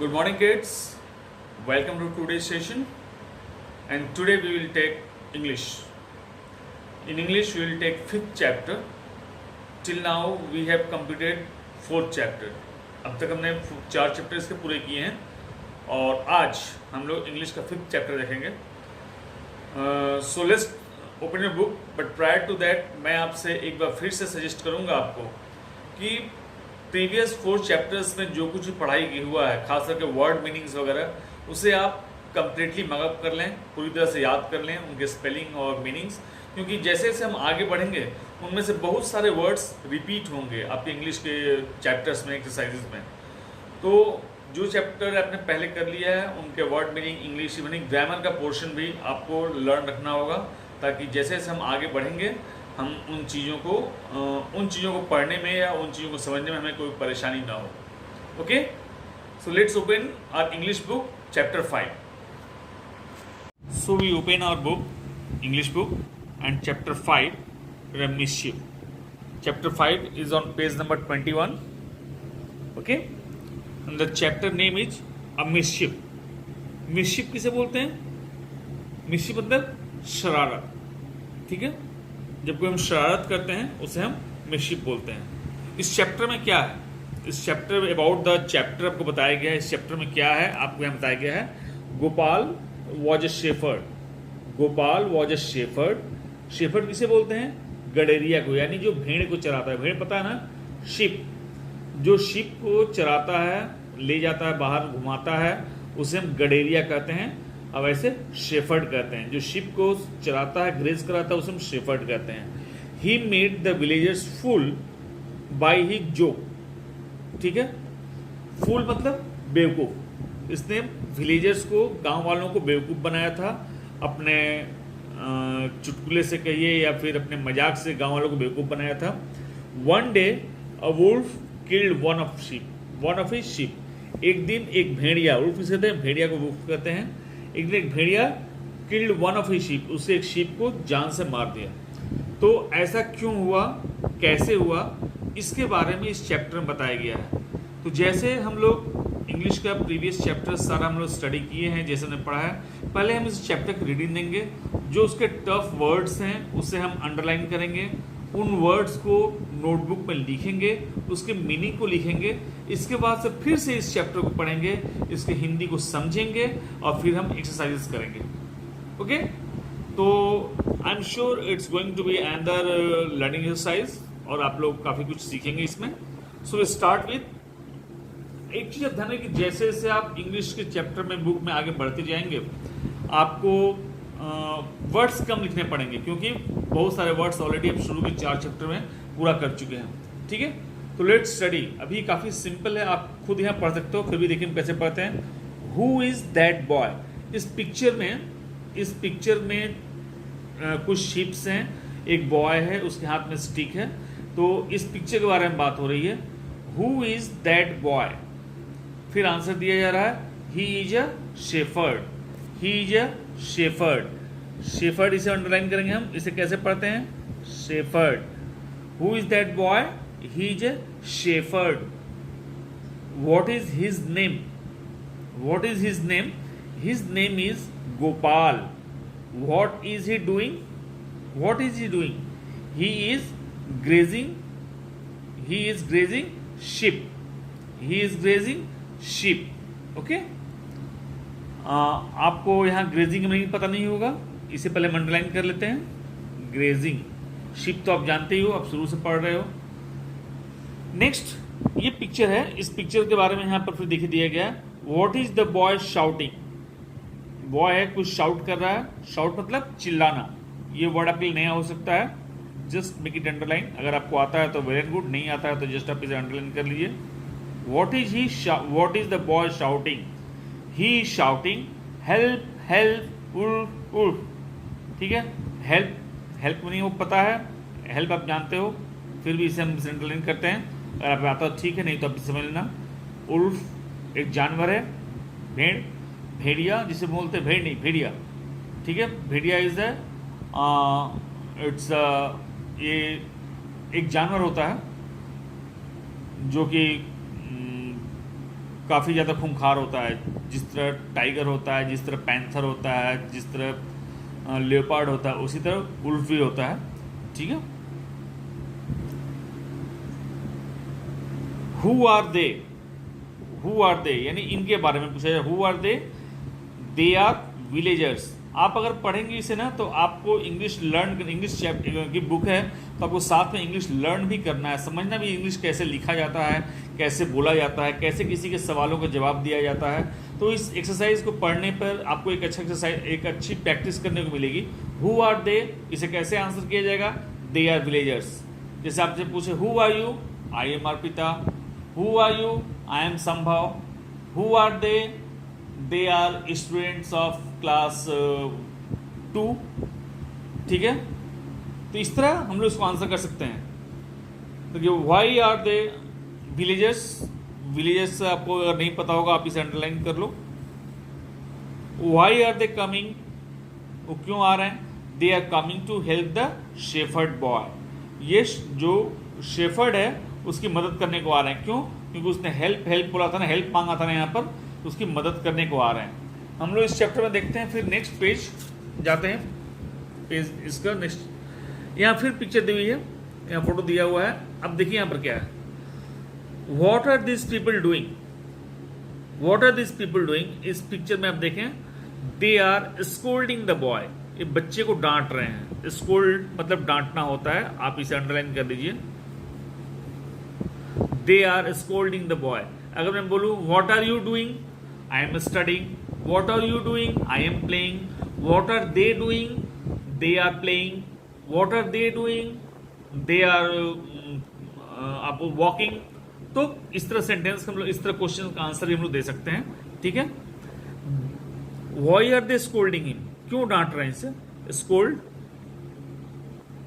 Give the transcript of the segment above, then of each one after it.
Good morning, kids. Welcome to today's session. And today we will take English. In English, we will take fifth chapter. Till now, we have completed fourth chapter. अब तक हमने 4 chapter इसके पूरे किए हैं और आज हम लोग इंग्लिश का फिफ्थ चैप्टर देखेंगे. So let's open your book. But prior to that मैं आपसे एक बार फिर से सजेस्ट करूंगा आपको कि प्रीवियस 4 चैप्टर्स में जो कुछ पढ़ाई की हुआ है, खास करके वर्ड मीनिंग्स वगैरह, उसे आप कंप्लीटली मगअप कर लें, पूरी तरह से याद कर लें उनके स्पेलिंग और मीनिंग्स, क्योंकि जैसे जैसे हम आगे बढ़ेंगे उनमें से बहुत सारे वर्ड्स रिपीट होंगे आपके इंग्लिश के चैप्टर्स में, एक्सरसाइजेज में. तो जो चैप्टर आपने पहले कर लिया है उनके word meaning, English meaning, grammar का पोर्शन भी आपको लर्न रखना होगा, ताकि जैसे जैसे हम आगे बढ़ेंगे हम उन चीज़ों को पढ़ने में या उन चीज़ों को समझने में हमें कोई परेशानी ना हो. Okay, so let's open our English book chapter 5. So we open our book, English book, and chapter 5, mischief. Chapter 5 is on page number 21. Okay, and the chapter name is a mischief. mischief किसे बोलते हैं? mischief मतलब शरारत. ठीक है, जब कोई हम शरारत करते हैं उसे हम mischief बोलते हैं. इस चैप्टर में क्या है? इस चैप्टर अबाउट द चैप्टर आपको बताया गया है. इस चैप्टर में क्या है आपको यहाँ बताया गया है. Gopal was a shepherd. Gopal was a shepherd. Shepherd किसे बोलते हैं? गडेरिया को, यानी जो भेड़ को चराता है. भेड़ पता है ना, शिप. जो शिप को चराता है, ले जाता है बाहर, घुमाता है, उसे हम गडेरिया कहते हैं. अब ऐसे शेफर्ड कहते हैं. जो शिप को चराता है, ग्रेज कराता है, उसे हम शेफर्ड कहते हैं. ही made the villagers full by he joke. ठीक है, फुल मतलब बेवकूफ़. इसने विलेजर्स को, गांव वालों को बेवकूफ़ बनाया था. अपने चुटकुले से कहिए या फिर अपने मजाक से गांव वालों को बेवकूफ़ बनाया था. One day a wolf killed one of his sheep. एक दिन एक भेड़िया, वुल्फ किसे कहते हैं? भेड़िया को वुल्फ कहते हैं. एक दिन एक भेड़िया killed one of his sheep, उससे एक शीप को जान से मार दिया. तो ऐसा क्यों हुआ, कैसे हुआ, इसके बारे में इस चैप्टर में बताया गया है. तो जैसे हम लोग इंग्लिश का प्रीवियस चैप्टर सारा हम लोग स्टडी किए हैं, जैसे हमने पढ़ा है, पहले हम इस चैप्टर की रीडिंग देंगे. जो उसके टफ वर्ड्स हैं उसे हम अंडरलाइन करेंगे. उन वर्ड्स को नोटबुक में लिखेंगे, उसके मीनिंग को लिखेंगे. इसके बाद से फिर से इस चैप्टर को पढ़ेंगे, इसके हिंदी को समझेंगे और फिर हम एक्सरसाइजेस करेंगे. ओके, तो I am sure it's going to be another learning exercise और आप लोग काफ़ी कुछ सीखेंगे इसमें. सो वी स्टार्ट विथ एक चीज़ ध्यान है कि जैसे जैसे आप इंग्लिश के चैप्टर में, बुक में आगे बढ़ते जाएंगे, आपको वर्ड्स कम लिखने पड़ेंगे, क्योंकि बहुत सारे वर्ड्स ऑलरेडी आप शुरू के 4 चैप्टर में पूरा कर चुके हैं. ठीक है, तो लेट्स स्टडी. अभी काफ़ी सिंपल है, आप खुद यहाँ पढ़ सकते हो, फिर भी देखिए कैसे पढ़ते हैं. Who is that boy. इस पिक्चर में कुछ शिप्स हैं, एक बॉय है, उसके हाथ में स्टिक है. तो इस पिक्चर के बारे में बात हो रही है. Who is that boy. फिर आंसर दिया जा रहा है, he is a shepherd. He is a shepherd. Shepherd इसे अंडरलाइन करेंगे हम. इसे कैसे पढ़ते हैं? Shepherd. Who is that boy. He is a shepherd. What is his name. What is his name. His name is Gopal. What is he doing. What is he doing. He is grazing. He is grazing sheep. He is grazing sheep. Okay, आपको यहाँ grazing में पता नहीं होगा, इसे पहले हम underline कर लेते हैं. ग्रेजिंग. शीप तो आप जानते ही हो, आप शुरू से पढ़ रहे हो. नेक्स्ट ये पिक्चर है. इस पिक्चर के बारे में यहाँ पर फिर देखिए दिया गया है. What is the boy shouting. Boy है, कुछ शाउट कर रहा है. शाउट मतलब चिल्लाना. ये वर्ड आपके लिए नया हो सकता है, जस्ट मेक इट अंडरलाइन. अगर आपको आता है तो वेरी गुड, नहीं आता है तो जस्ट आप इसे अंडरलाइन कर लीजिए. What is the boy shouting. He is shouting help help wolf wolf. ठीक है, हेल्प नहीं, वो पता है, हेल्प आप जानते हो, फिर भी इसे हम अंडरलाइन करते हैं. अगर आप आता हो ठीक है, नहीं तो आप समझ लेना. उल्फ एक जानवर है. भेड़िया जिसे बोलते हैं, भेड़ नहीं, भेड़िया. ठीक है, भेड़िया इज द इट्स ये एक जानवर होता है जो कि काफ़ी ज़्यादा खूंखार होता है, जिस तरह टाइगर होता है, जिस तरह पैंथर होता है, जिस तरह लेपर्ड होता है, उसी तरह वुल्फ भी होता है। ठीक है। Who are they, who are they यानी इनके बारे में पूछा जाए, who are they are villagers. आप अगर पढ़ेंगे इसे ना तो आपको इंग्लिश लर्न, इंग्लिश चैप्टर की बुक है तो आपको साथ में इंग्लिश लर्न भी करना है, समझना भी इंग्लिश कैसे लिखा जाता है, कैसे बोला जाता है, कैसे किसी के सवालों का जवाब दिया जाता है। तो इस एक्सरसाइज को पढ़ने पर आपको एक अच्छा एक्सरसाइज, एक अच्छी प्रैक्टिस करने को मिलेगी। हु आर दे, इसे कैसे आंसर किया जाएगा, दे आर विलेजर्स। जैसे आपसे पूछे who are you, I am Arpita. Who are you, I am Sambhav. Who are they are students of class 2। ठीक है। तो इस तरह हम लोग इसको आंसर कर सकते हैं। तो why are they villagers, villagers आपको अगर नहीं पता होगा आप इसे अंडरलाइन कर लो। वाई आर दे कमिंग, वो क्यों आ रहे हैं, they are coming to help the shepherd boy. ये जो शेफर्ड है उसकी मदद करने को आ रहे हैं। क्यों, क्योंकि उसने हेल्प बोला था ना, हेल्प मांगा था ना यहाँ पर, तो उसकी मदद करने को आ रहे हैं। हम लोग इस चैप्टर में देखते हैं। फिर नेक्स्ट पेज जाते हैं, पेज इसका नेक्स्ट, यहाँ फिर पिक्चर दी हुई है, यहाँ फोटो दिया हुआ है। अब देखिए यहाँ पर क्या है, what are this people doing, what are this people doing. इस पिक्चर में आप देखें, they are scolding the boy, ये बच्चे को डांट रहे हैं। स्कोल्ड मतलब डांटना होता है, आप इसे अंडरलाइन कर लीजिए। They are scolding the boy. अगर मैं बोलूं what are you doing, I am studying. What are you doing, I am playing. What are they doing, they are playing. What are they doing, they are आप walking. तो इस तरह sentence हम लोग, इस तरह क्वेश्चन का आंसर भी हम लोग दे सकते हैं। ठीक है। Why are they scolding him, क्यों डांट रहे हैं इसे, स्कोल्ड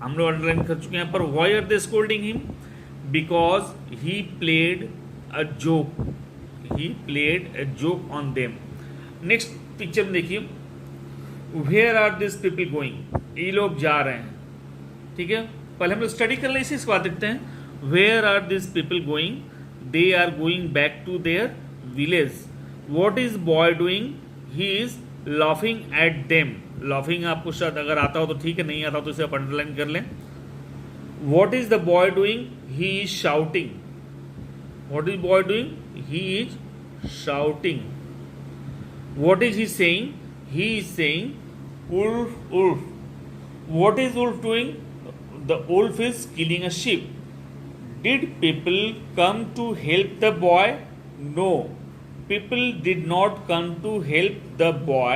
हम लोग अंडरलाइन कर चुके हैं। पर why are they scolding him, because he played a joke, he played a joke on them. Next picture में देखिए, where are this people going, ये लोग जा रहे हैं। ठीक है। पहले हम लोग स्टडी कर लें इसे, इसके बाद देखते हैं। Where are this people going, they are going back to their village. What is boy doing, he is laughing at them. Laughing आपको शायद अगर आता हो तो ठीक है, नहीं आता तो इसे आप अंडरलाइन कर लें। What is the boy doing, he is shouting. What is boy doing, he is shouting. What is he saying, he is saying wolf wolf. What is wolf doing, the wolf is killing a sheep. Did people come to help the boy? No, people did not come to help the boy.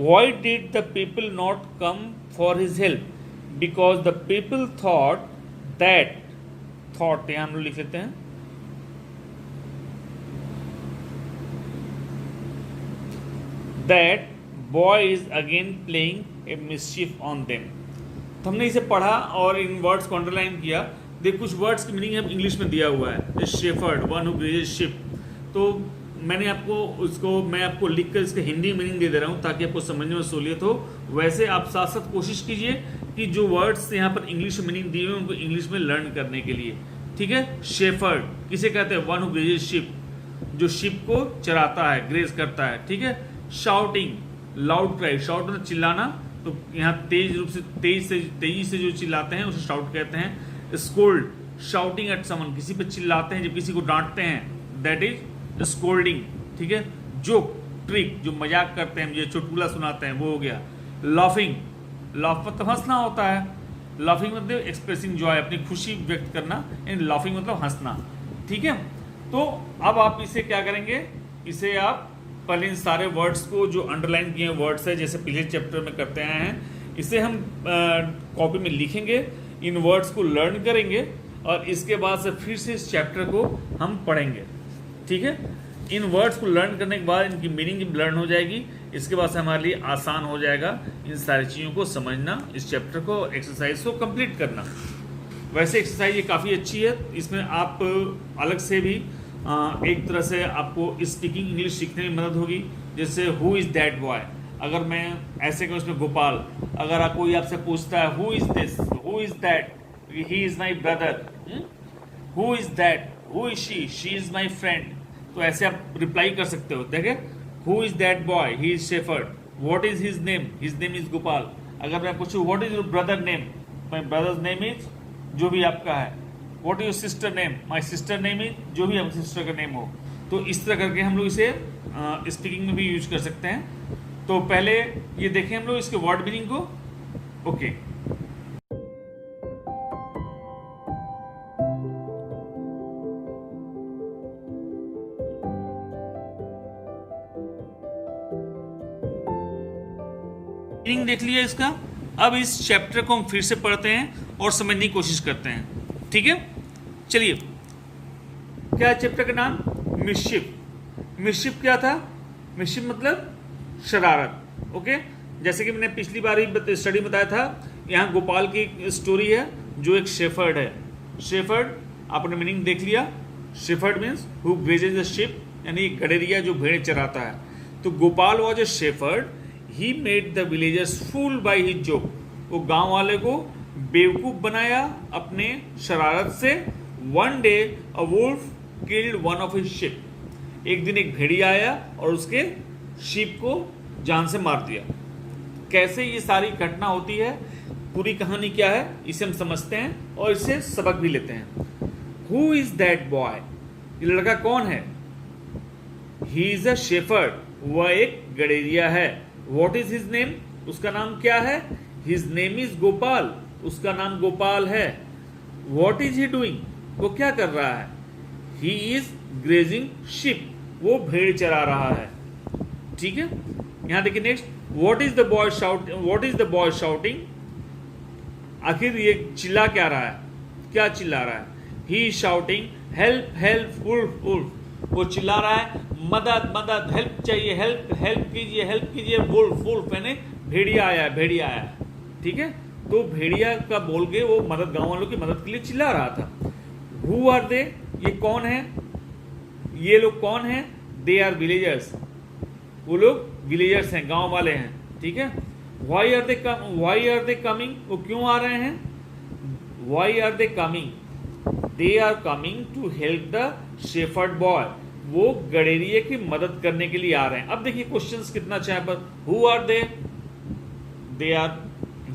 Why did the people not come for his help? Because the people thought that, thought यहाँ हम लोग लिख लेते हैं, that boy is again playing a mischief on them. तो हमने इसे पढ़ा और इन वर्ड्स को अंडरलाइन किया। देख कुछ वर्ड्स की मीनिंग हम इंग्लिश में दिया हुआ है, शेफर्ड, वन हु ग्रेजेस शिप। तो मैंने आपको उसको, मैं आपको लिख कर इसके हिंदी मीनिंग दे रहा हूँ ताकि आपको समझने में सहूलियत हो। वैसे आप साथ साथ कोशिश कीजिए कि जो वर्ड्स यहाँ पर इंग्लिश में मीनिंग दिए हुए हैं उनको इंग्लिश में लर्न करने के लिए। ठीक है। शेफर्ड किसे कहते हैं, वन हु ग्रेजेस शिप, जो शिप को चराता है, ग्रेज करता है। ठीक है। शाउटिंग, लाउड क्राई, शाउट मतलब चिल्लाना, तो यहाँ तेज रूप से, तेजी से जो चिल्लाते हैं उसे शाउट कहते हैं। स्कोल्ड, शाउटिंग एट समवन, किसी पे चिल्लाते हैं जब किसी को डांटते हैं, दैट इज स्कोल्डिंग। ठीक है। जोक, ट्रिक, जो मजाक करते हैं, जो चुटकुला सुनाते हैं, वो हो गया। लाफिंग, लाफ मतलब हंसना होता है। लाफिंग मतलब एक्सप्रेसिंग जॉय, अपनी खुशी व्यक्त करना, एंड लाफिंग मतलब हंसना। ठीक है। तो अब आप इसे क्या करेंगे, इसे आप पहले इन सारे वर्ड्स को जो अंडरलाइन किए वर्ड्स है, जैसे पिछले चैप्टर में करते आए हैं, इसे हम कॉपी में लिखेंगे, इन वर्ड्स को लर्न करेंगे और इसके बाद से फिर से इस चैप्टर को हम पढ़ेंगे। ठीक है। इन वर्ड्स को लर्न करने के बाद इनकी मीनिंग लर्न हो जाएगी। इसके बाद से हमारे लिए आसान हो जाएगा इन सारी चीज़ों को समझना, इस चैप्टर को, एक्सरसाइज को कंप्लीट करना। वैसे एक्सरसाइज ये काफ़ी अच्छी है, इसमें आप अलग से भी एक तरह से आपको स्पीकिंग इंग्लिश सीखने में मदद होगी। जैसे हु इज़ दैट बॉय, अगर मैं ऐसे कहूँ उसमें गोपाल, अगर आप कोई आपसे पूछता है who is this, who is that, he is my brother, who is that, who is she is my friend. तो ऐसे आप रिप्लाई कर सकते हो। देखे, who is that boy, he is shepherd, what is his name is Gopal. अगर मैं पूछूं what is your brother name, my brother's name is जो भी आपका है। What is your sister name, my sister name is जो भी आपकी सिस्टर का नेम हो। तो इस तरह करके हम लोग इसे स्पीकिंग में भी यूज कर सकते हैं। तो पहले ये देखें हम लोग इसके वर्ड मीनिंग को। ओके, मीनिंग देख लिया इसका। अब इस चैप्टर को हम फिर से पढ़ते हैं और समझने की कोशिश करते हैं। ठीक है, चलिए। क्या है चैप्टर का नाम? मिस्चिफ। मिस्चिफ क्या था? मिस्चिफ मतलब शरारत। ओके, जैसे कि मैंने पिछली बार ही स्टडी बताया था, यहाँ गोपाल की एक स्टोरी है जो एक शेफर्ड है। शेफर्ड आपने मीनिंग देख लिया। Shepherd means who grazes the sheep, यानी गडेरिया जो भेड़ चराता है। तो Gopal was a shepherd, he made the villagers fool by his joke. वो गांव वाले को बेवकूफ बनाया अपने शरारत से। One day a wolf killed one of his sheep. एक दिन एक भेड़िया आया और उसके शिप को जान से मार दिया। कैसे ये सारी घटना होती है, पूरी कहानी क्या है, इसे हम समझते हैं और इससे सबक भी लेते हैं। हु इज दैट बॉय, ये लड़का कौन है? ही इज अ शेफर्ड, वह एक गडेरिया है। व्हाट इज हिज नेम, उसका नाम क्या है? हिज नेम इज गोपाल, उसका नाम गोपाल है। व्हाट इज ही डूइंग, वो क्या कर रहा है? ही इज ग्रेजिंग शिप, वो भेड़ चरा रहा है। ठीक है, यहां देखिए next, what is the boy shouting, आखिर ये चिल्ला क्या रहा है, क्या चिल्ला रहा है? He is shouting help help wolf wolf, वो चिल्ला रहा है मदद मदद, हेल्प चाहिए, हेल्प कीजिए, वुल्फ वुल्फ यानी भेड़िया आया है। ठीक है, तो भेड़िया का बोल के वो मदद, गांव वालों की मदद के लिए चिल्ला रहा था। हु आर दे, ये कौन है, ये लोग कौन है? दे आर विलेजर्स, वो लोग विलेजर्स हैं, गांव वाले हैं। ठीक है, वाई आर दे कमिंग, वो क्यों आ रहे हैं? Why are they coming, they are coming to help the shepherd boy, वो गडेरिये की मदद करने के लिए आ रहे हैं। अब देखिए क्वेश्चंस कितना अच्छा है। पर who are they are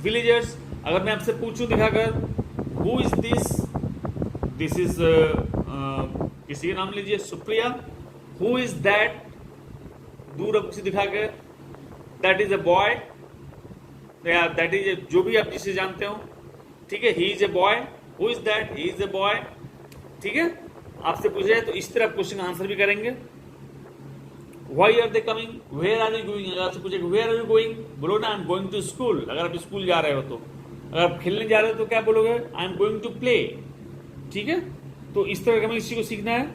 villagers. अगर मैं आपसे पूछूं दिखाकर, हु इज दिस इज किसी का नाम लीजिए, सुप्रिया। हु इज दैट, दूर अब किसी दिखाकर, that is a boy, that is जो भी आप जिसे जानते हो। ठीक है, he is a boy, who is that, he is a boy. ठीक है, आपसे पूछा जाए तो इस तरह क्वेश्चन का आंसर भी करेंगे। Why are they coming, where are you going, अगर आपसे पूछे वेयर आर यू गोइंग, बोलो ना I am going to school. अगर आप स्कूल जा रहे हो तो, अगर आप खेलने जा रहे हो तो क्या बोलोगे? I am going to play. ठीक है, तो इस तरह का हमें इसी को सीखना है।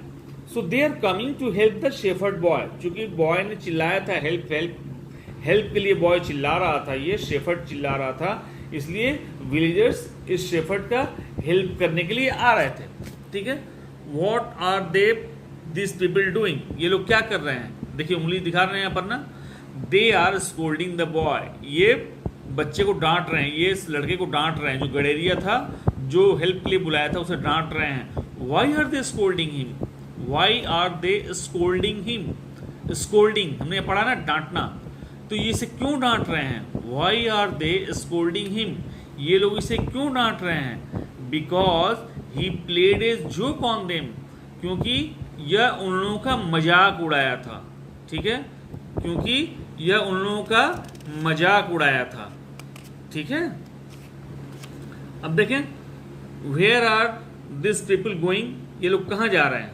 So they are coming to help the shepherd boy, क्योंकि बॉय ने चिल्लाया था हेल्प हेल्प, हेल्प के लिए बॉय चिल्ला रहा था, ये शेफर्ड चिल्ला रहा था, इसलिए विलेजर्स इस शेफर्ड का हेल्प करने के लिए आ रहे थे। ठीक है, what are they this people doing, ये लोग क्या कर रहे हैं? देखिए उंगली दिखा रहे हैं यहाँ पर ना। They are scolding the boy, ये बच्चे को डांट रहे हैं, ये इस लड़के को डांट रहे हैं, जो गडेरिया था, जो हेल्प के लिए बुलाया था, उसे डांट रहे हैं। Why are they scolding him, why are they scolding him, scolding हमने पढ़ा ना, डांटना, तो ये इसे क्यों डांट रहे हैं? Why are they scolding him, ये लोग इसे क्यों डांट रहे हैं? Because he played a joke on them, क्योंकि यह उन लोगों का मजाक उड़ाया था। ठीक है, क्योंकि यह उन लोगों का मजाक उड़ाया था। ठीक है, अब देखें, where are this people going, ये लोग कहाँ जा रहे हैं?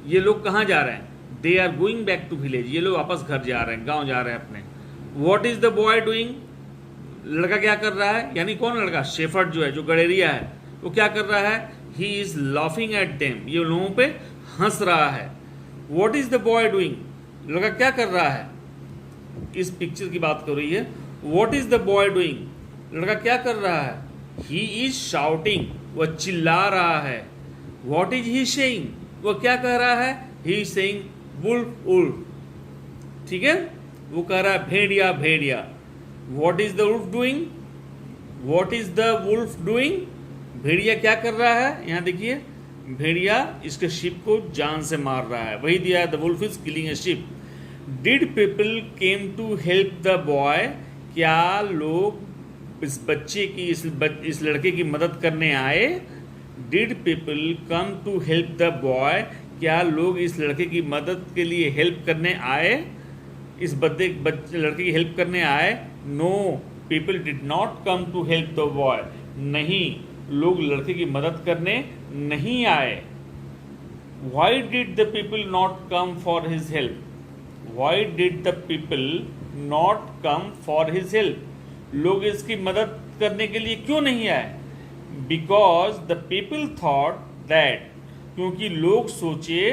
ये लोग कहाँ जा रहे हैं? They are going back to village, ये लोग वापस घर जा रहे हैं, गांव जा रहे हैं अपने। What is the boy doing, लड़का क्या कर रहा है? यानी कौन लड़का? शेफर्ड जो है, जो गडेरिया है, वो क्या कर रहा है? He is laughing at them, ये लोगों पे हंस रहा है। What is the boy doing, लड़का क्या कर रहा है? इस पिक्चर की बात कर रही है। What is the boy doing, लड़का क्या कर रहा है? ही इज शाउटिंग, वह चिल्ला रहा है। व्हाट इज ही सेइंग, वह क्या कह रहा है? He is saying wolf wolf. ठीक है, वो कह रहा है भेड़िया भेड़िया। What is the wolf doing, what is the wolf doing, भेड़िया क्या कर रहा है? यहां देखिए, भेड़िया इसके शिप को जान से मार रहा है, वही दिया है the wolf is killing a sheep. Did people came to help the boy, क्या लोग इस बच्चे की इस लड़के की मदद करने आए। Did people come to help the boy, क्या लोग इस लड़के की मदद के लिए हेल्प करने आए, इस लड़के की हेल्प करने आए। No people did not come to help the boy, नहीं लोग लड़के की मदद करने नहीं आए। Why did the people not come for his help, why did the people not come for his help, लोग इसकी मदद करने के लिए क्यों नहीं आए। Because the people thought that, क्योंकि लोग सोचे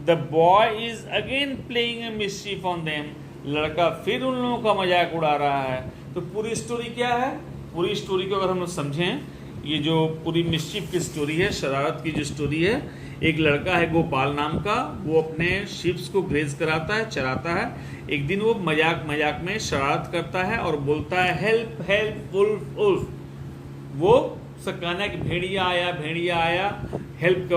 the boy is again playing a mischief on them, लड़का फिर उन लोगों का मजाक उड़ा रहा है। तो पूरी स्टोरी क्या है, पूरी स्टोरी को अगर हम लोग समझें, ये जो पूरी मिस्चीफ की स्टोरी है, शरारत की जो स्टोरी है, एक लड़का है गोपाल नाम का, वो अपने शिप्स को ग्रेज कराता है, चराता है। एक दिन वो मजाक मजाक में शरारत करता है और बोलता है हेल्प हेल्प वुल्फ वुल्फ। वो कहना है कि भेड़िया आया, हेल्प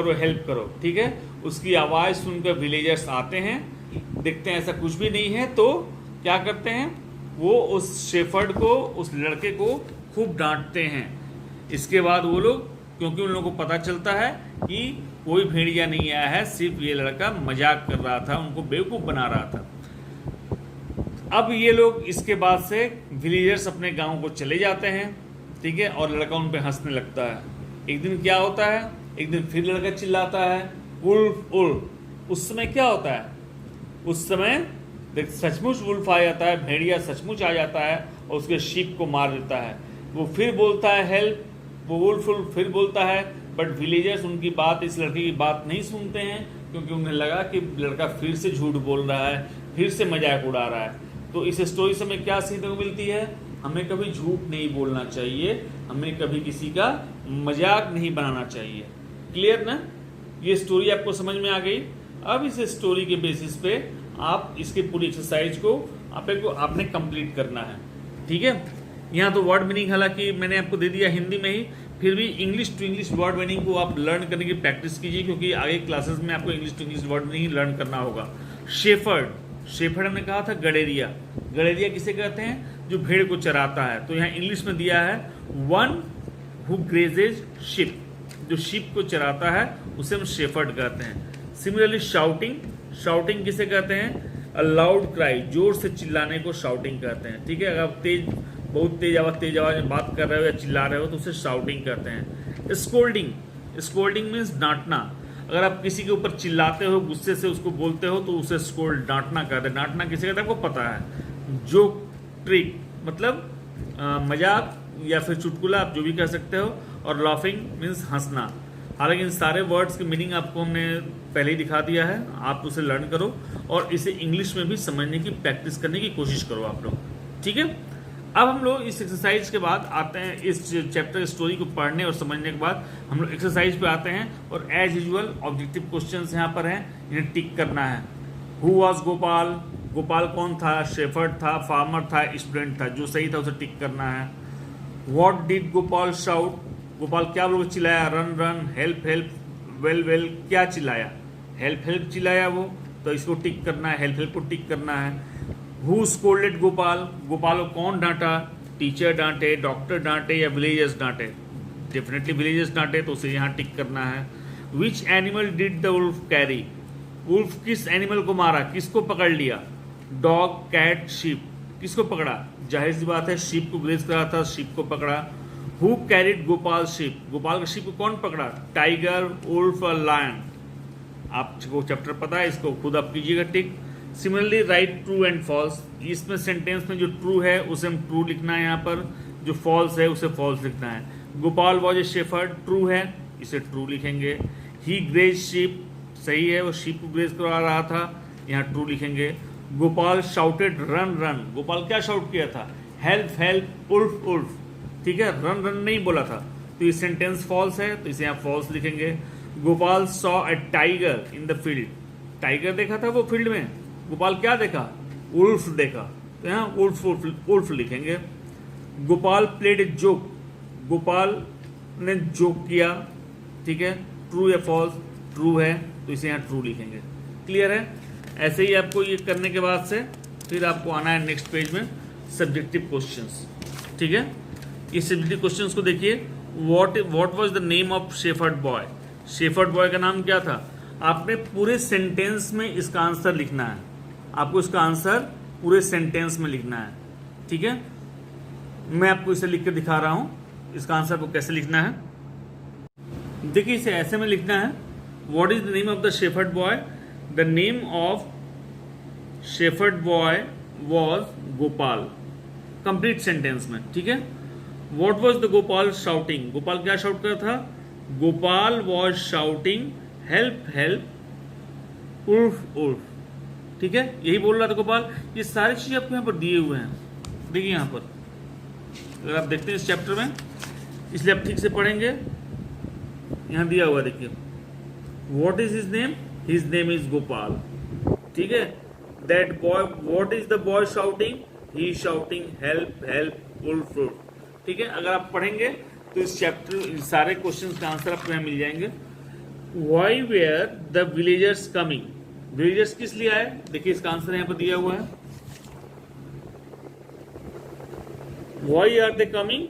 करो, ठीक है। उसकी आवाज़ सुनकर विलेजर्स आते हैं, देखते हैं ऐसा कुछ भी नहीं है, तो क्या करते हैं, वो उस शेफर्ड को, उस लड़के को खूब डांटते हैं। इसके बाद वो लोग, क्योंकि उन लोगों को पता चलता है कि कोई भेड़िया नहीं आया है, सिर्फ ये लड़का मजाक कर रहा था, उनको बेवकूफ़ बना रहा था। अब ये लोग इसके बाद से विलेजर्स अपने गांव को चले जाते हैं, ठीक है, और लड़का उन पे हंसने लगता है। एक दिन क्या होता है, एक दिन फिर लड़का चिल्लाता है वुल्फ वुल्फ। उस समय क्या होता है, उस समय देख सचमुच वुल्फ आ जाता है, भेड़िया सचमुच आ जाता है और उसके शिप को मार देता है। वो फिर बोलता है हेल्प, वो वुल्फ फिर बोलता है, बट विलेजर्स उनकी बात, इस लड़के की बात नहीं सुनते हैं, क्योंकि उन्हें लगा कि लड़का फिर से झूठ बोल रहा है, फिर से मजाक उड़ा रहा है। तो इस स्टोरी से हमें क्या सीखने को मिलती है, हमें कभी झूठ नहीं बोलना चाहिए, हमें कभी किसी का मजाक नहीं बनाना चाहिए। क्लियर ना, ये स्टोरी आपको समझ में आ गई। अब इस स्टोरी के बेसिस पे आप इसके पूरी एक्सरसाइज को आपने कंप्लीट करना है, ठीक है। यहाँ तो वर्ड मीनिंग हालांकि मैंने आपको दे दिया हिंदी में ही, फिर भी English to English word meaning को आप लर्न करने की प्रैक्टिस कीजिए, क्योंकि आगे क्लासेस में आपको English to English word meaning learn करना होगा। शेफर्ड, शेफर्ड हमने कहा था गडेरिया, गडेरिया किसे कहते हैं, जो भेड़ को चराता है। तो यहाँ इंग्लिश में दिया है वन हु ग्रेजेज शिप, जो शिप को चराता है उसे हम शेफर्ड कहते हैं। सिमिलरली शाउटिंग, शाउटिंग किसे कहते हैं, अ लाउड क्राई, जोर से चिल्लाने को शाउटिंग कहते हैं, ठीक है। अगर आप बहुत तेज आवाज में बात कर रहे हो या चिल्ला रहे हो तो उसे शाउटिंग कहते हैं। स्कोल्डिंग, स्कोल्डिंग मीन्स डांटना, अगर आप किसी के ऊपर चिल्लाते हो, गुस्से से उसको बोलते हो तो उसे स्कोल्ड, डांटना कहते हैं। डांटना किसे कहते हैं आपको पता है। जोक, ट्रिक मतलब मजाक या फिर चुटकुला, आप जो भी कह सकते हो। और लाफिंग मीन्स हंसना। हालांकि इन सारे वर्ड्स की मीनिंग आपको हमने पहले ही दिखा दिया है, आप उसे लर्न करो और इसे इंग्लिश में भी समझने की प्रैक्टिस करने की कोशिश करो आप लोग, ठीक है। अब हम लोग इस एक्सरसाइज के बाद आते हैं, इस चैप्टर स्टोरी को पढ़ने और समझने के बाद हम लोग एक्सरसाइज पे आते हैं, और एज यूजुअल ऑब्जेक्टिव क्वेश्चंस यहाँ पर हैं, इन्हें टिक करना है। हु वॉज गोपाल, गोपाल कौन था, शेफर्ड था, फार्मर था, स्टूडेंट था, जो सही था उसे टिक करना है। What did Gopal shout, Gopal क्या लोग चिल्लाया, run run, help help, well well, क्या चिल्लाया, हेल्प हेल्प चिल्लाया वो, तो इसको टिक करना है, हेल्प हेल्प को टिक करना है। हु स्कोल्डेड गोपाल, गोपाल को कौन डांटा, टीचर डांटे, डॉक्टर डांटे या विलेजर्स डांटे, डेफिनेटली विलेजर्स डांटे, तो उसे यहाँ टिक करना है। Which animal did the wolf carry, wolf किस एनिमल को मारा, किसको पकड़ लिया, डॉग, कैट, शीप, किसको पकड़ा, जाहिर सी बात है शीप को ग्रेज करा था, शीप को पकड़ा। Who carried Gopal sheep, Gopal का शीप को कौन पकड़ा, टाइगर, वुल्फ और लायन, आपको चैप्टर पता है, इसको खुद आप कीजिएगा tick. Similarly write true and false, इसमें सेंटेंस में जो ट्रू है उसे हम ट्रू लिखना है, यहाँ पर जो फॉल्स है उसे फॉल्स लिखना है। Gopal was a shepherd, true है, इसे ट्रू लिखेंगे। ही ग्रेज शीप, सही है, वो शीप को ग्रेज करवा रहा था, यहाँ ट्रू लिखेंगे। Gopal shouted run run, Gopal क्या शाउट किया था, हेल्प हेल्प, उल्फ उल्फ, ठीक है, रन रन नहीं बोला था, तो ये सेंटेंस फॉल्स है, तो इसे यहाँ फॉल्स लिखेंगे। Gopal saw a tiger in the field, tiger देखा था वो फील्ड में, गोपाल क्या देखा, उल्फ देखा, तो यहाँ उल्फ उल्फ उल्फ लिखेंगे। Gopal played a joke, Gopal ने जोक किया, ठीक है, ट्रू या फॉल्स, ट्रू है तो इसे यहाँ ट्रू लिखेंगे। क्लियर है? ऐसे ही आपको ये करने के बाद से फिर आपको आना है नेक्स्ट पेज में सब्जेक्टिव क्वेश्चंस। ठीक है, ये सब्जेक्टिव क्वेश्चंस को देखिए। What was the name of shepherd boy? Shepherd boy का नाम क्या था? आपने पूरे सेंटेंस में इसका आंसर लिखना है, आपको इसका आंसर पूरे सेंटेंस में लिखना है। ठीक है, मैं आपको इसे लिख कर दिखा रहा हूं, इसका आंसर को कैसे लिखना है। देखिए, इसे ऐसे में लिखना है, what is the name of the shepherd boy? The name of shepherd boy was Gopal, complete sentence में। ठीक है, what was the Gopal shouting? Gopal क्या शाउट कर था? Gopal was shouting help help उर्फ उर्फ। ठीक है, यही बोल रहा था गोपाल। ये सारी चीजें आपको यहाँ पर दिए हुए हैं, देखिए यहाँ पर अगर आप देखते हैं इस चैप्टर में, इसलिए आप ठीक से पढ़ेंगे। यहाँ दिया हुआ देखिए, what is his name? His name is Gopal. ठीक है, that boy, what is the boy shouting? He is shouting help help wolf wolf. ठीक है, अगर आप पढ़ेंगे तो इस चैप्टर सारे क्वेश्चंस का आंसर आपको यहाँ मिल जाएंगे। Why were the villagers coming? Villagers किस लिए आए? देखिए इसका आंसर यहाँ पर दिया हुआ है। Why are they coming?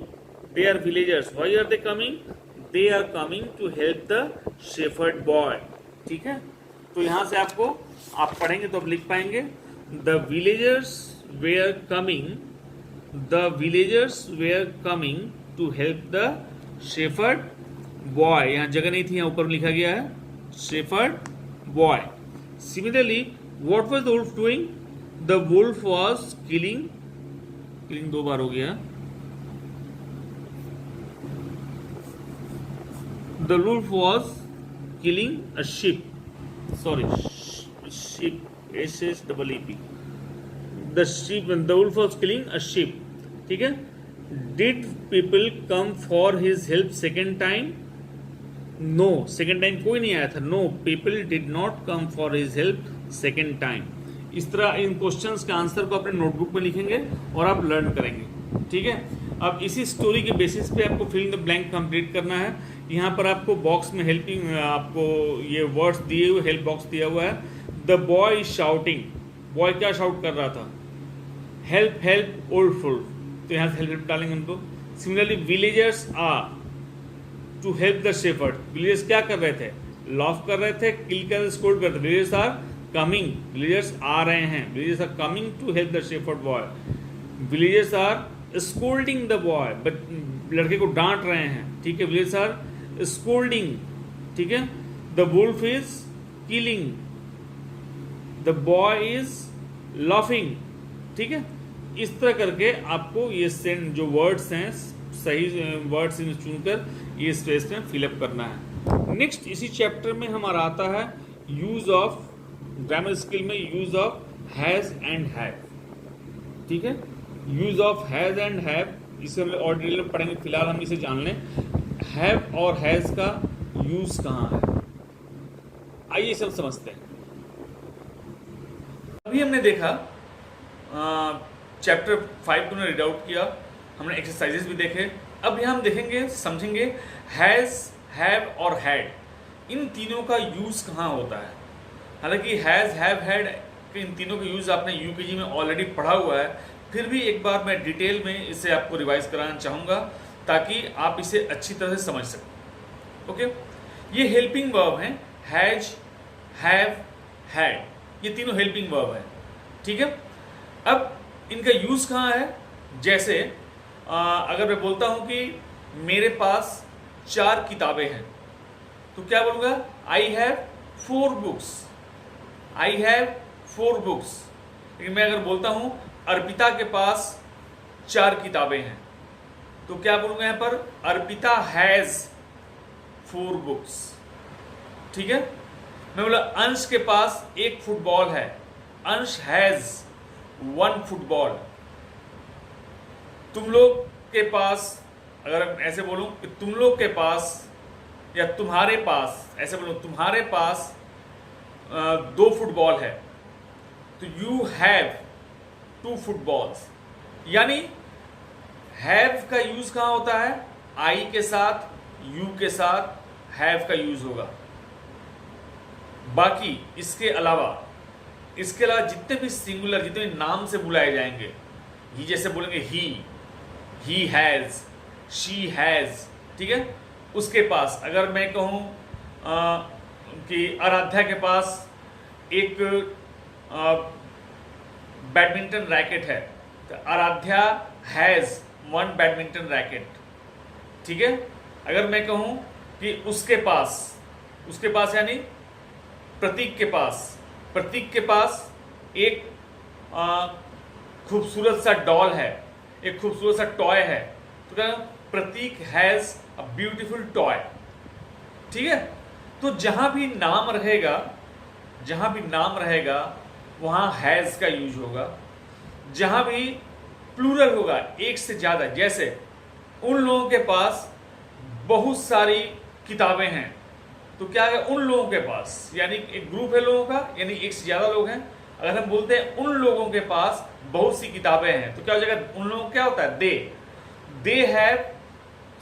They are villagers. Why are they coming? They are coming to help the shepherd boy. ठीक है, तो यहां से आपको आप पढ़ेंगे तो आप लिख पाएंगे, the villagers were coming, the villagers were coming to help the shepherd boy. यहां जगह नहीं थी, यहां ऊपर लिखा गया है shepherd boy. Similarly, what was the wolf doing? The wolf was killing, killing दो बार हो गया। The wolf was killing a ship, sorry sheep, S-H-E-E-P, the sheep, the wolf was killing a sheep। ठीक है, did people come for his help second time? No, second time कोई नहीं आया था। No, people did not come for his help second time। इस तरह इन questions के answer को अपने नोटबुक में लिखेंगे और आप लर्न करेंगे। ठीक है, अब इसी स्टोरी के बेसिस पे आपको fill in the blank complete करना है। यहाँ पर आपको बॉक्स में हेल्पिंग, आपको ये वर्ड्स दिए हुए, हेल्प बॉक्स दिया हुआ है। The boy is shouting, boy क्या शाउट कर रहा था? हेल्प हेल्प उल्फ उल्फ, तो यहाँ से हेल्प डालेंगे उनको। Similarly, villagers are to help the shepherd, villagers क्या कर रहे थे? लॉफ कर रहे थे, किल कर, स्कोल्ड कर रहे थे। विलेजर्स आर कमिंग, विलेजर्स आ रहे हैं, villagers are coming to help the shepherd boy. Villagers are scolding the boy, लड़के को डांट रहे हैं। ठीक है, विलेजर्स आर स्कोल्डिंग। ठीक है, the wolf is killing, the boy is laughing. ठीक है, इस तरह करके आपको ये जो वर्ड्स हैं, सही वर्ड्स चुनकर ये स्पेस में फिलअप करना है। नेक्स्ट इसी चैप्टर में हमारा आता है यूज ऑफ, ग्रामर स्किल में use of has and have. ठीक है, use of has and have, इसे हम और डिटेल में पढ़ेंगे, फिलहाल हम इसे जान लें। हैव और हैज का यूज कहाँ है, आइए सब समझते हैं। अभी हमने देखा चैप्टर 5 को रीड आउट किया, हमने एक्सरसाइजेस भी देखे। अब यहाँ हम देखेंगे, समझेंगे हैज, हैव और हैड, इन तीनों का यूज कहाँ होता है। हालांकि हैज, हैव, हैड इन तीनों का यूज आपने यूकेजी में ऑलरेडी पढ़ा हुआ है, फिर भी एक बार मैं डिटेल में इसे आपको रिवाइज कराना चाहूँगा ताकि आप इसे अच्छी तरह से समझ सकें। ओके, ये हेल्पिंग वर्ब हैं, हैज, हैव, हैड, ये तीनों हेल्पिंग वर्ब हैं। ठीक है, अब इनका यूज कहाँ है? जैसे अगर मैं बोलता हूं कि मेरे पास 4 किताबें हैं, तो क्या बोलूंगा? I have 4 books, I have 4 books. लेकिन मैं अगर बोलता हूं अर्पिता के पास 4 किताबें हैं, तो क्या बोलूंगा यहां पर? Arpita has 4 books. ठीक है, मैं बोला अंश के पास 1 फुटबॉल है, अंश हैज 1 फुटबॉल। तुम लोग के पास, अगर ऐसे बोलूं कि तुम लोग के पास या तुम्हारे पास, ऐसे बोलूं तुम्हारे पास 2 फुटबॉल है, तो यू हैव 2 फुटबॉल्स। यानी हैव का यूज कहां होता है? आई के साथ, यू के साथ, हैव का यूज होगा। बाकी इसके अलावा जितने भी सिंगुलर, जितने भी नाम से बुलाए जाएंगे, ये जैसे बोलेंगे ही हैज, शी हैज, ठीक है। उसके पास अगर मैं कहूँ कि आराध्या के पास एक बैडमिंटन रैकेट है, तो आराध्या हैज 1 बैडमिंटन रैकेट, ठीक है। अगर मैं कहूँ कि उसके पास यानी प्रतीक के पास एक खूबसूरत सा डॉल है, एक खूबसूरत सा टॉय है, तो क्या प्रतीक हैज अ ब्यूटीफुल टॉय, ठीक है। तो जहां भी नाम रहेगा वहां हैज का यूज होगा। जहां भी प्लूरल होगा, एक से ज्यादा, जैसे उन लोगों के पास बहुत सारी किताबें हैं, तो क्या है उन लोगों के पास, यानी एक ग्रुप है लोगों का, यानी एक से ज्यादा लोग हैं। अगर हम बोलते हैं उन लोगों के पास बहुत सी किताबें हैं, तो क्या हो जाएगा, उन लोगों क्या होता है, they have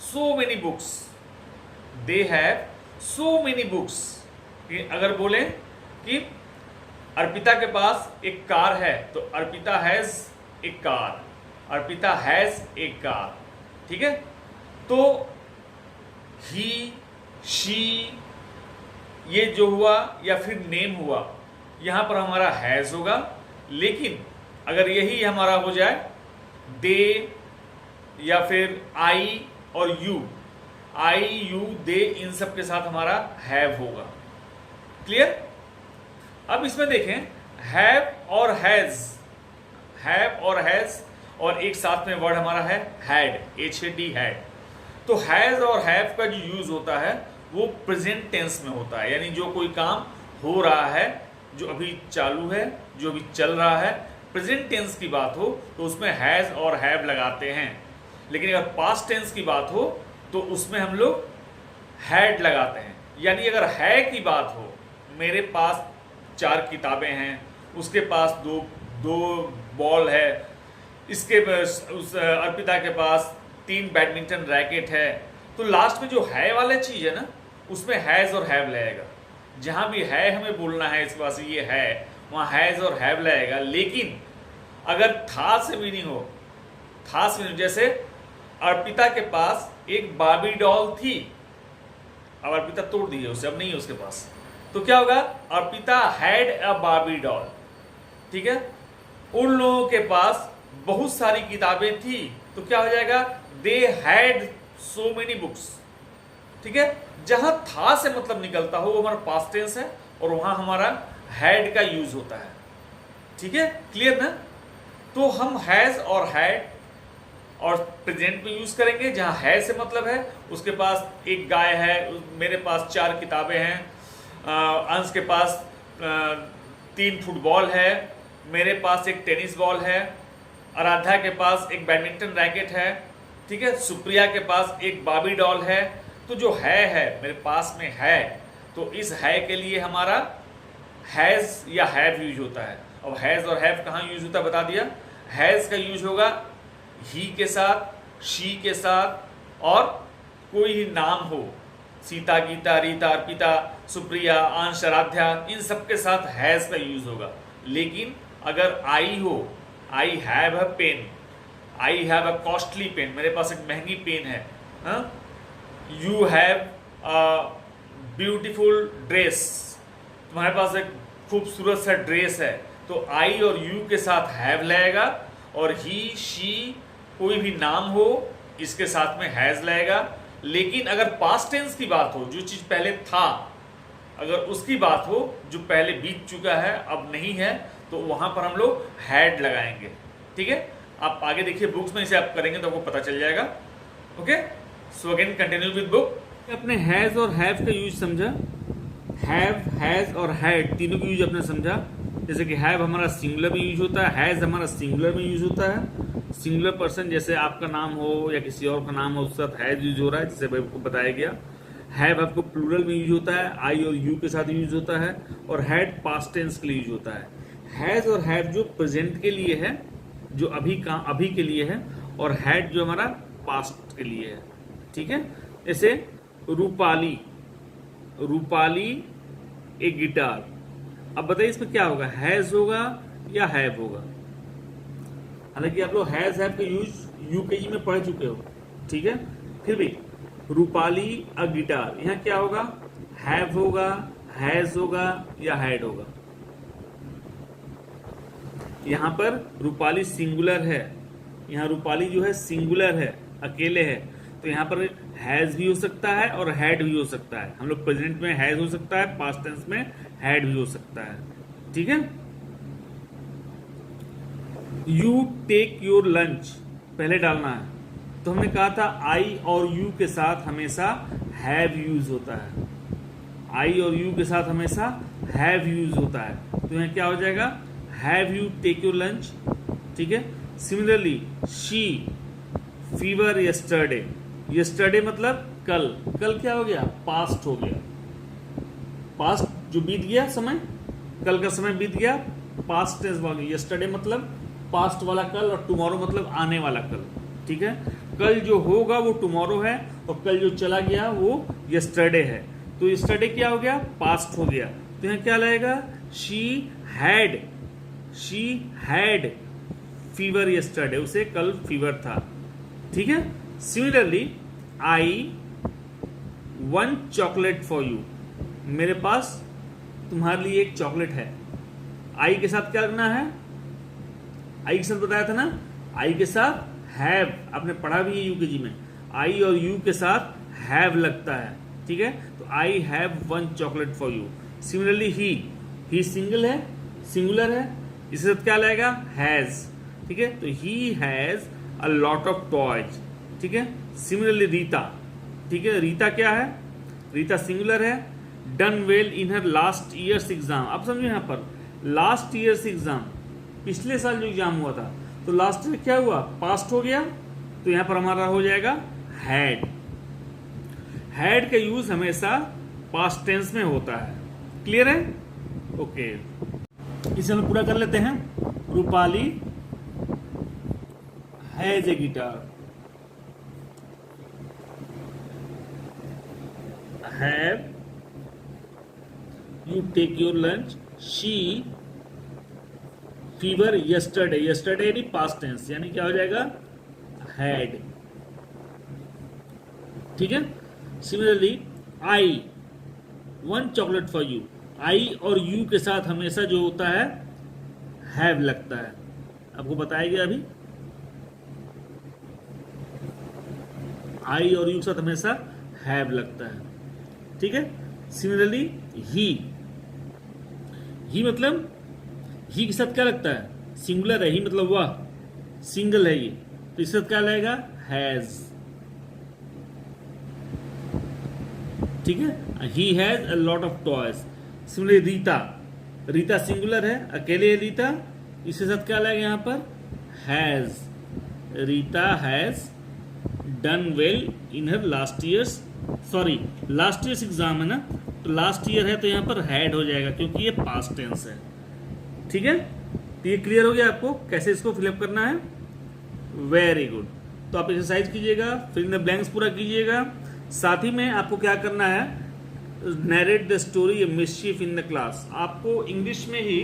so many books, they have so many books. अगर बोले कि अर्पिता के पास एक कार है, तो अर्पिता हैज एक कार, अर्पिता हैज एक कार, ठीक है। तो ही, शी, ये जो हुआ या फिर नेम हुआ, यहां पर हमारा हैज होगा। लेकिन अगर यही हमारा हो जाए दे या फिर आई और यू, आई यू दे, इन सब के साथ हमारा हैव होगा। क्लियर। अब इसमें देखें हैव और हैज, और एक साथ में वर्ड हमारा है हैड, HAD हैड। तो हैज और हैव का जो यूज होता है वो प्रेजेंट टेंस में होता है, यानी जो कोई काम हो रहा है, जो अभी चालू है, जो अभी चल रहा है, प्रेजेंट टेंस की बात हो तो उसमें हैज और हैव लगाते हैं। लेकिन अगर पास्ट टेंस की बात हो तो उसमें हम लोग हैड लगाते हैं। यानी अगर है की बात हो, मेरे पास 4 किताबें हैं, उसके पास दो बॉल है, इसके उस अर्पिता के पास 3 बैडमिंटन रैकेट है, तो लास्ट में जो है वाला चीज है ना, उसमें हैज और हैव लगेगा। जहां भी है हमें बोलना है इस पास ये है, वहां हैज और हैव लगेगा। लेकिन अगर था से मीनिंग हो, जैसे अर्पिता के पास एक बार्बी डॉल थी, अब अर्पिता तोड़ दी है उसे, अब नहीं है उसके पास, तो क्या होगा, Arpita had a Barbie doll, ठीक है। उन लोगों के पास बहुत सारी किताबें थी, तो क्या हो जाएगा, they had so many books, ठीक है। जहां था से मतलब निकलता हो वो हमारा पास्ट टेंस है, और वहां हमारा हैड का यूज होता है, ठीक है। क्लियर ना। तो हम हैज और हैड और प्रेजेंट में यूज करेंगे। जहां है से मतलब है, उसके पास एक गाय है, मेरे पास 4 किताबें हैं, अंश के पास 3 फुटबॉल है, मेरे पास एक टेनिस बॉल है, आराध्या के पास एक बैडमिंटन रैकेट है, ठीक है, सुप्रिया के पास एक बार्बी डॉल है। तो जो है मेरे पास में है, तो इस है के लिए हमारा हैज या हैव यूज होता है। अब हैज और हैव कहाँ यूज होता है बता दिया। हैज का यूज होगा ही के साथ, शी के साथ, और कोई ही नाम हो, सीता, गीता, रीता, अर्पिता, सुप्रिया, अंश, आराध्या, इन सब के साथ हैज का यूज होगा। लेकिन अगर आई हो, I have a pen, I have a costly pen, मेरे पास एक महंगी पेन है, you have a beautiful dress, तुम्हारे पास एक खूबसूरत सा ड्रेस है, तो आई और यू के साथ हैव लगेगा, और ही, शी, कोई भी नाम हो, इसके साथ में हैज लगेगा। लेकिन अगर पास्ट टेंस की बात हो, जो चीज पहले था, अगर उसकी बात हो जो पहले बीत चुका है अब नहीं है, तो वहां पर हम लोग हैड लगाएंगे, ठीक है। आप आगे देखिए बुक्स में, इसे आप करेंगे तो आपको पता चल जाएगा। Okay, so again continue with book. अपने हैज और हैव का यूज समझा, हैव, हैज और हैड तीनों का यूज अपने समझा। जैसे कि हैव हमारा सिंगुलर में यूज होता है, हैज हमारा सिंगुलर में यूज होता है। सिंगुलर पर्सन जैसे आपका नाम हो या किसी और का नाम हो, उसके साथ हैज यूज हो रहा है, जैसे आपको बताया गया। हैव आपको प्लूरल में यूज होता है, आई और यू के साथ यूज होता है, और हैड पास्ट टेंस के लिए यूज होता है। हैज और हैव जो प्रेजेंट के लिए है, जो अभी के लिए है, और हैड जो हमारा पास्ट के लिए है, ठीक है। जैसे रूपाली, रूपाली ए गिटार। अब बताइए इसमें क्या होगा, हैज होगा या हैव होगा। हालांकि आप लोग हैज हैव का यूज यूकेजी में पढ़ चुके हो, ठीक है, फिर भी रूपाली अ गिटार, यहां क्या होगा, हैव होगा, हैज होगा या हैड होगा। यहां पर रूपाली सिंगुलर है, यहां रूपाली जो है सिंगुलर है, अकेले है, तो यहां पर हैज भी हो सकता है और हैड भी हो सकता है। हम लोग प्रेजेंट में हैज हो सकता है, पास्ट टेंस में हैड भी हो सकता है, ठीक है। यू टेक योर लंच पहले डालना है, तो हमने कहा था आई और यू के साथ हमेशा हैव यूज होता है, आई और यू के साथ हमेशा हैव यूज होता है, तो यहाँ क्या हो जाएगा, have you take your lunch, ठीक है। Similarly she fever yesterday, yesterday मतलब कल, कल क्या हो गया, पास्ट हो गया, पास्ट जो बीत गया समय, कल का समय बीत गया, पास्ट टेंस हो गया। यस्टरडे मतलब पास्ट वाला कल और टुमारो मतलब आने वाला कल, ठीक है। कल जो होगा वो टुमारो है और कल जो चला गया वो यस्टरडे है, तो यस्टरडे क्या हो गया, पास्ट हो गया, तो यहाँ क्या लगेगा, शी हैड फीवर यस्टरडे, उसे कल फीवर था, ठीक है। Similarly I one chocolate for you, मेरे पास तुम्हारे लिए एक चॉकलेट है। आई के साथ क्या करना है, आई के साथ बताया था ना, आई के साथ हैव, आपने पढ़ा भी है यूकेजी में, आई और यू के साथ हैव लगता है, ठीक है। तो I have one chocolate for you. Similarly he single है, सिंगुलर है, इसके साथ क्या लगेगा, हैज, ठीक है, तो he has a lot of toys, ठीक है। सिमिलरली रीता, ठीक है, रीता क्या है, रीता सिंगुलर है, done well in her last years exam. आप समझो यहाँ पर लास्ट ईयर्स एग्जाम, पिछले साल जो एग्जाम हुआ था, तो लास्ट ईयर क्या हुआ, पास्ट हो गया, तो यहां पर हमारा हो जाएगा हैड। हैड का यूज हमेशा पास्ट टेंस में होता है, क्लियर है, ओके। इसे हम पूरा कर लेते हैं। Rupali has a guitar, have you take your lunch, she fever yesterday, yesterday यानी पास्ट टेंस, यानी क्या हो जाएगा, हैड, ठीक है। Similarly I one chocolate for you, I और यू के साथ हमेशा जो होता है हैव लगता है, आपको बताया गया अभी, आई और यू के साथ हमेशा हैव लगता है, ठीक है। सिमिलरली ही मतलब ही के साथ क्या लगता है, सिंगुलर है, ही मतलब वह सिंगल है ये, तो इसके साथ क्या लगेगा, हैज, ठीक है। He has a lot of toys. Similarly Rita, Rita singular है, अकेले है रीता, इसके साथ क्या लगेगा यहाँ पर, has, Rita has done well in her last years, sorry last years exam है ना, तो लास्ट ईयर है तो यहाँ पर हैड हो जाएगा क्योंकि ये पास्ट टेंस है, ठीक है। तो ये क्लियर हो गया आपको कैसे इसको फिलअप करना है, वेरी गुड। तो आप एक्सरसाइज कीजिएगा, फिल इन द ब्लैंक्स पूरा कीजिएगा, साथ ही में आपको क्या करना है, narrate the story A mischief in the class. आपको इंग्लिश में ही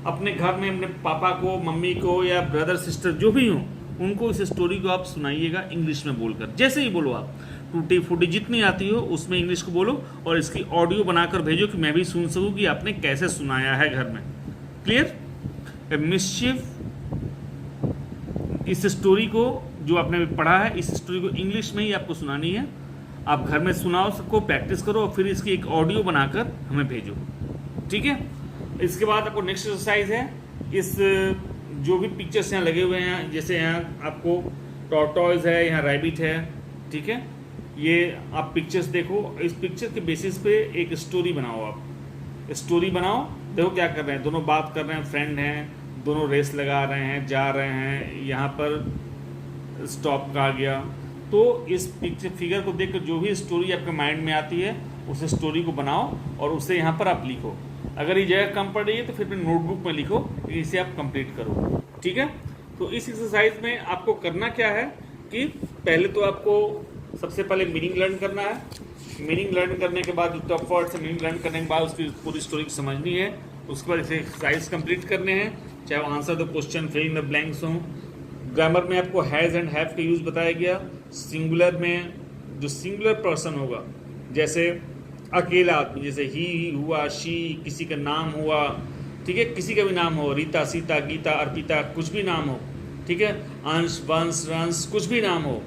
अपने घर में अपने पापा को, मम्मी को या ब्रदर सिस्टर जो भी हो, उनको इस स्टोरी को आप सुनाइएगा इंग्लिश में बोलकर, जैसे ही बोलो आप, टूटी फूटी जितनी आती हो उसमें इंग्लिश को बोलो और इसकी ऑडियो बनाकर भेजो कि मैं भी सुन सकूं कि आपने कैसे सुनाया है घर में, क्लियर। मिस्चीफ, इस स्टोरी को जो आपने पढ़ा है, इस स्टोरी को इंग्लिश में ही आपको सुनानी है, आप घर में सुनाओ, सबको प्रैक्टिस करो और फिर इसकी एक ऑडियो बनाकर हमें भेजो, ठीक है। इसके बाद आपको नेक्स्ट एक्सरसाइज है, इस जो भी पिक्चर्स यहाँ लगे हुए हैं, जैसे यहाँ आपको टॉर्टॉइज है, यहाँ रैबिट है, ठीक है, ये आप पिक्चर्स देखो, इस पिक्चर के बेसिस पे एक स्टोरी बनाओ, आप स्टोरी बनाओ। देखो क्या कर रहे हैं, दोनों बात कर रहे हैं, फ्रेंड हैं, दोनों रेस लगा रहे हैं, जा रहे हैं, यहाँ पर स्टॉप का गया, तो इस पिक्चर फिगर को देखकर जो भी स्टोरी आपके माइंड में आती है उस स्टोरी को बनाओ और उसे यहाँ पर आप लिखो। अगर ये जगह कम पड़ रही है तो फिर अपने नोटबुक में लिखो, इसे आप कंप्लीट करो, ठीक है। तो इस एक्सरसाइज में आपको करना क्या है कि पहले तो आपको सबसे पहले मीनिंग लर्न करना है। मीनिंग लर्न करने के बाद जो टॉप वर्ड्स है, मीनिंग लर्न करने के बाद उसकी पूरी स्टोरी समझनी है। उसके बाद इसे एक्सरसाइज कंप्लीट करने हैं, चाहे वो answer the question, fill in the blanks हों। ग्रामर में आपको हैज़ एंड हैव का यूज़ बताया गया। सिंगुलर में जो सिंगुलर पर्सन होगा, जैसे अकेला आदमी, जैसे ही हुआ, शी, किसी का नाम हुआ, ठीक है, किसी का भी नाम हो, रीता, सीता, गीता, अर्पिता, कुछ भी नाम हो, ठीक है, अंश, वंश, रंश, कुछ भी नाम हो,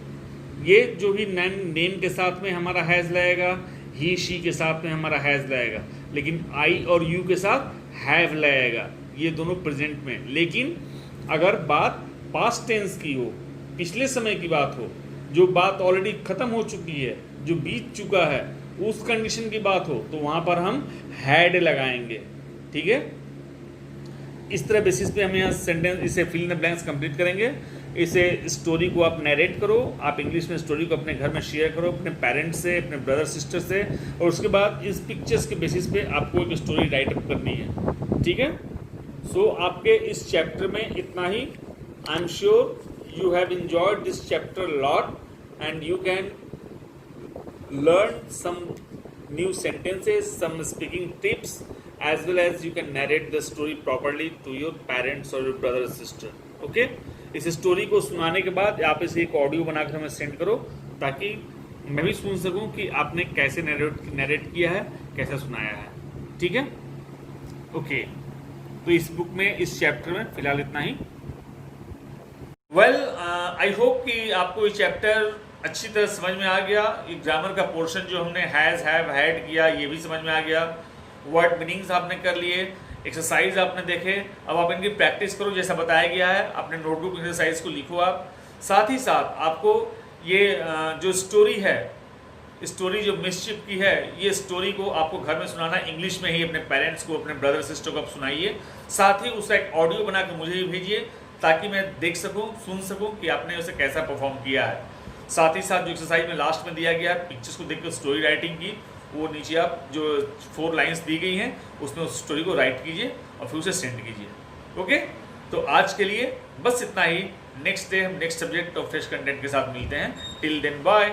ये जो भी नेम के साथ में हमारा हैज़ लगेगा, ही शी के साथ में हमारा हैज़ लगेगा, लेकिन आई और यू के साथ हैव लगेगा, ये दोनों प्रेजेंट में। लेकिन अगर बात पास्ट टेंस की हो, पिछले समय की बात हो, जो बात ऑलरेडी ख़त्म हो चुकी है, जो बीत चुका है, उस कंडीशन की बात हो, तो वहाँ पर हम हैड लगाएंगे, ठीक है। इस तरह बेसिस पे हम यहाँ सेंटेंस, इसे fill in the blanks complete करेंगे। इसे स्टोरी को आप नरेट करो, आप इंग्लिश में स्टोरी को अपने घर में शेयर करो, अपने पेरेंट्स से, अपने ब्रदर सिस्टर से, और उसके बाद इस पिक्चर्स के बेसिस पे आपको एक स्टोरी राइट अप करनी है, ठीक है। सो आपके इस चैप्टर में इतना ही। I am sure you have enjoyed this chapter lot and you can learn some new sentences, some speaking tips, as well as you can narrate the story properly to your parents or your brother or sister. Okay? इस story को सुनाने के बाद आप इसे एक audio बनाकर हमें सेंड करो, ताकि मैं भी सुन सकूं कि आपने कैसे नरेट किया है, कैसे सुनाया है, ठीक है। ओके, तो इस बुक में, इस चैप्टर में फिलहाल इतना ही। वेल, आई होप कि आपको ये चैप्टर अच्छी तरह समझ में आ गया। ये ग्रामर का पोर्शन जो हमने हैज़, हैव, हैड किया, ये भी समझ में आ गया। वर्ड मीनिंग्स आपने कर लिए, एक्सरसाइज आपने देखे। अब आप इनकी प्रैक्टिस करो जैसा बताया गया है, अपने नोटबुक एक्सरसाइज को लिखो आप। साथ ही साथ आपको ये जो स्टोरी है, स्टोरी जो मिसचिफ की है, ये स्टोरी को आपको घर में सुनाना इंग्लिश में ही, अपने पेरेंट्स को, अपने ब्रदर सिस्टर को आप सुनाइए। साथ ही उसका एक ऑडियो बना के मुझे भी भेजिए, ताकि मैं देख सकूँ, सुन सकूँ कि आपने उसे कैसा परफॉर्म किया है। साथ ही साथ जो एक्सरसाइज में लास्ट में दिया गया है, पिक्चर्स को देखकर स्टोरी राइटिंग की, वो नीचे आप जो 4 लाइंस दी गई हैं उसमें उस स्टोरी को राइट कीजिए और फिर उसे सेंड कीजिए। ओके, तो आज के लिए बस इतना ही। नेक्स्ट डे हम नेक्स्ट सब्जेक्ट और फ्रेश कंटेंट के साथ मिलते हैं। Till then bye.